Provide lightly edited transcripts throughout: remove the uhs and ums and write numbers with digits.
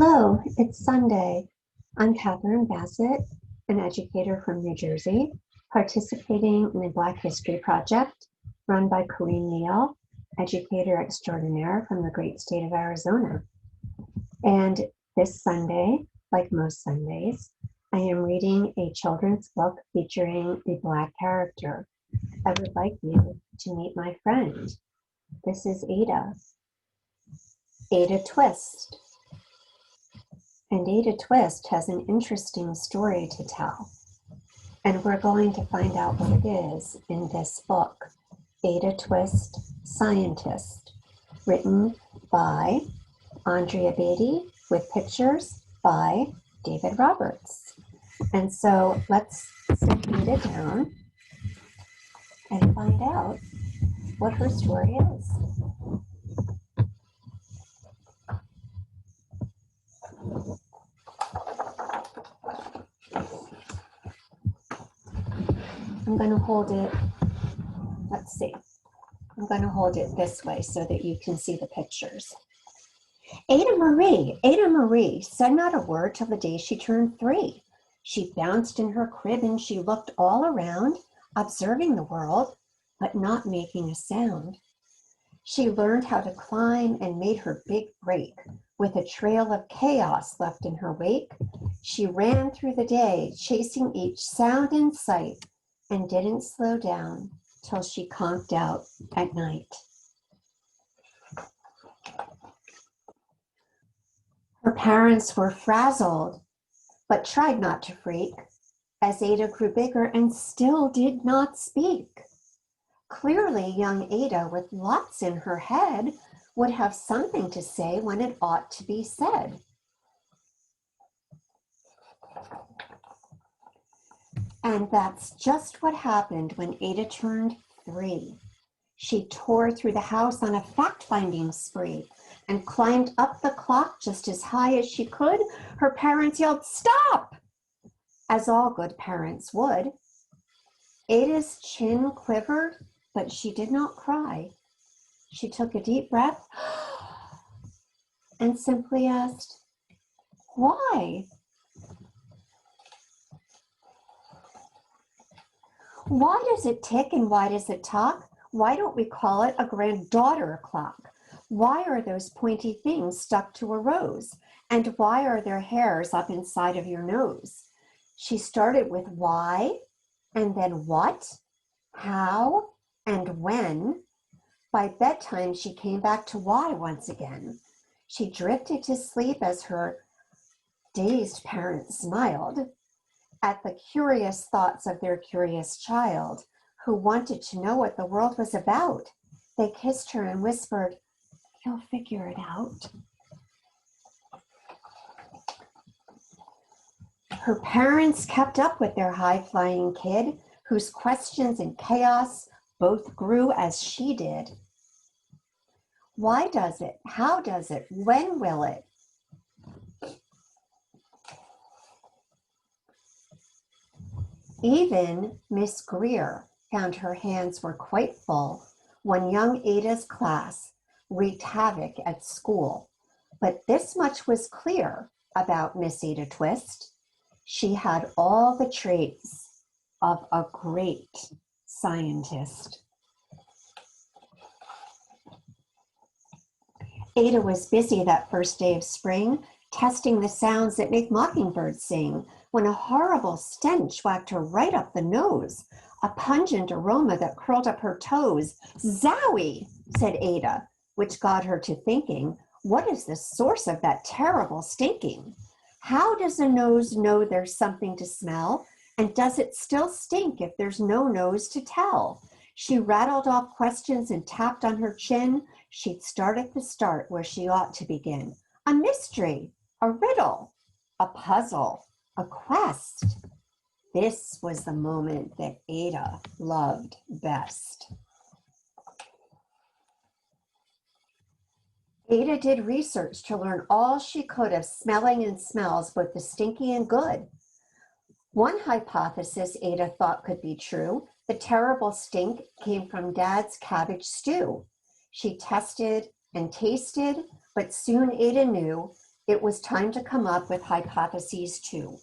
Hello, it's Sunday. I'm Catherine Bassett, an educator from New Jersey, participating in the Black History Project run by Colleen Neal, educator extraordinaire from the great state of Arizona. And this Sunday, like most Sundays, I am reading a children's book featuring a Black character. I would like you to meet my friend. This is Ada. Ada Twist. And Ada Twist has an interesting story to tell. And we're going to find out what it is in this book, Ada Twist, Scientist, written by Andrea Beatty with pictures by David Roberts. And so let's sit Ada down and find out what her story is. I'm going to hold it, let's see. I'm going to hold it this way so that you can see the pictures. Ada Marie said not a word till the day she turned 3. She bounced in her crib and she looked all around, observing the world, but not making a sound. She learned how to climb and made her big break. With a trail of chaos left in her wake, she ran through the day, chasing each sound in sight, and didn't slow down till she conked out at night. Her parents were frazzled, but tried not to freak, as Ada grew bigger and still did not speak. Clearly, young Ada, with lots in her head, would have something to say when it ought to be said. And that's just what happened when Ada turned 3. She tore through the house on a fact-finding spree and climbed up the clock just as high as she could. Her parents yelled, "Stop!" as all good parents would. Ada's chin quivered, but she did not cry. She took a deep breath and simply asked, "Why?" Why does it tick and why does it talk? Why don't we call it a granddaughter clock? Why are those pointy things stuck to a rose? And why are there hairs up inside of your nose? She started with why, and then what, how, and when. By bedtime, she came back to why once again. She drifted to sleep as her dazed parents smiled at the curious thoughts of their curious child who wanted to know what the world was about. They kissed her and whispered, "You'll figure it out." Her parents kept up with their high-flying kid, whose questions and chaos both grew as she did. Why does it? How does it? When will it? Even Miss Greer found her hands were quite full when young Ada's class wreaked havoc at school. But this much was clear about Miss Ada Twist. She had all the traits of a great scientist. Ada was busy that first day of spring, testing the sounds that make mockingbirds sing, when a horrible stench whacked her right up the nose, a pungent aroma that curled up her toes. "Zowie," said Ada, which got her to thinking, what is the source of that terrible stinking? How does a nose know there's something to smell? And does it still stink if there's no nose to tell? She rattled off questions and tapped on her chin. She'd start at the start where she ought to begin. A mystery, a riddle, a puzzle, a quest. This was the moment that Ada loved best. Ada did research to learn all she could of smelling and smells, both the stinky and good. One hypothesis Ada thought could be true: the terrible stink came from Dad's cabbage stew. She tested and tasted, but soon Ada knew It was time to come up with hypotheses too.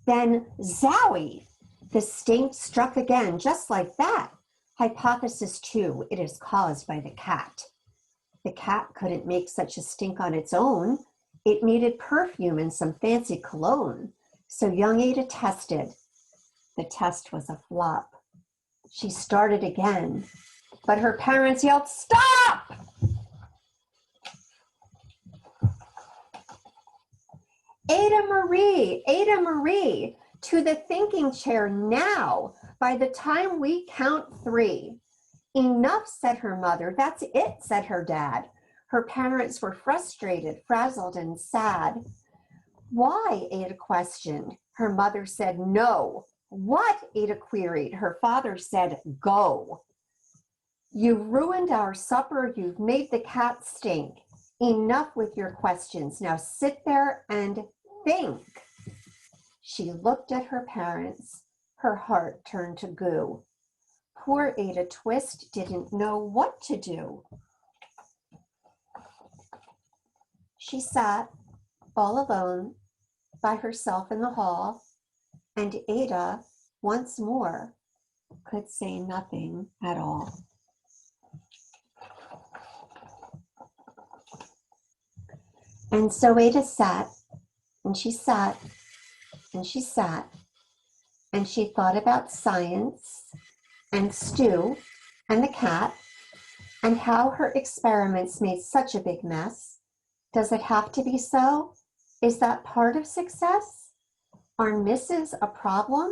Then zowie, the stink struck again, just like that. Hypothesis 2, it is caused by the cat. The cat couldn't make such a stink on its own. It needed perfume and some fancy cologne. So young Ada tested. The test was a flop. She started again, but her parents yelled, "Stop!" Ada Marie, to the thinking chair now. By the time we count 3. Enough, said her mother. That's it, said her dad. Her parents were frustrated, frazzled, and sad. Why? Ada questioned. Her mother said, no. What? Ada queried. Her father said, go. You've ruined our supper. You've made the cat stink. Enough with your questions. Now sit there and think. She looked at her parents. Her heart turned to goo. Poor Ada Twist didn't know what to do. She sat all alone by herself in the hall, and Ada, once more, could say nothing at all. And so Ada sat, and she sat, and she sat, and she thought about science, and Stu, and the cat, and how her experiments made such a big mess. Does it have to be so? Is that part of success? Are misses a problem?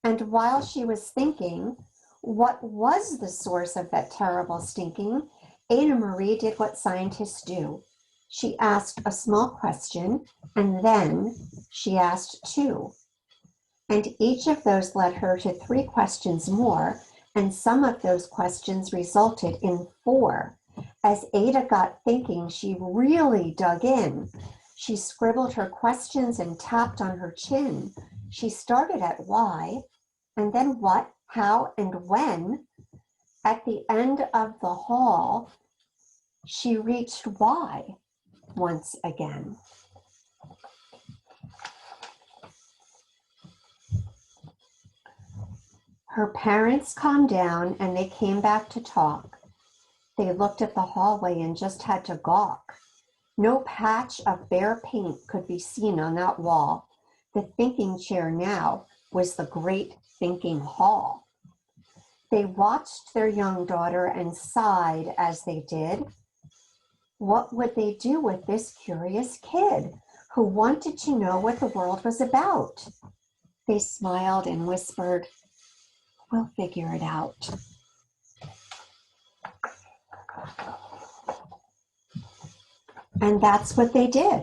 And while she was thinking, what was the source of that terrible stinking, Ada Marie did what scientists do. She asked a small question, and then she asked 2. And each of those led her to 3 questions more, and some of those questions resulted in 4. As Ada got thinking, she really dug in. She scribbled her questions and tapped on her chin. She started at why, and then what, how, and when. At the end of the hall, she reached why once again. Her parents calmed down and they came back to talk. They looked at the hallway and just had to gawk. No patch of bare paint could be seen on that wall. The thinking chair now was the great thinking hall. They watched their young daughter and sighed as they did. What would they do with this curious kid who wanted to know what the world was about? They smiled and whispered, we'll figure it out. And that's what they did,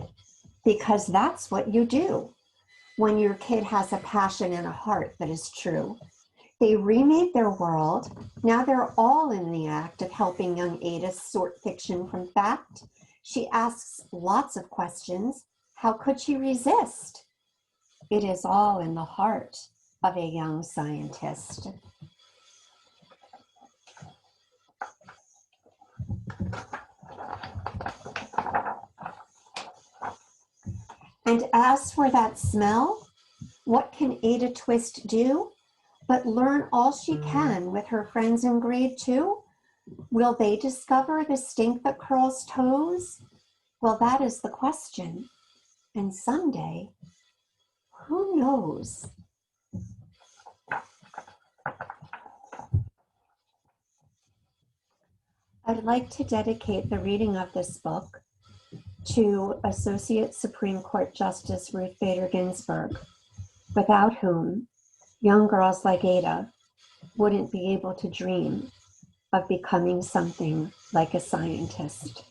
because that's what you do when your kid has a passion and a heart that is true. They remade their world. Now they're all in the act of helping young Ada sort fiction from fact. She asks lots of questions. How could she resist? It is all in the heart of a young scientist. And as for that smell, what can Ada Twist do but learn all she can with her friends in grade 2? Will they discover the stink that curls toes? Well, that is the question. And someday, who knows? I'd like to dedicate the reading of this book to Associate Supreme Court Justice Ruth Bader Ginsberg, without whom young girls like Ada wouldn't be able to dream of becoming something like a scientist.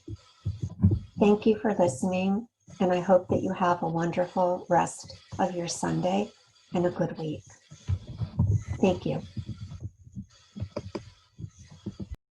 Thank you for listening, and I hope that you have a wonderful rest of your Sunday and a good week. Thank you.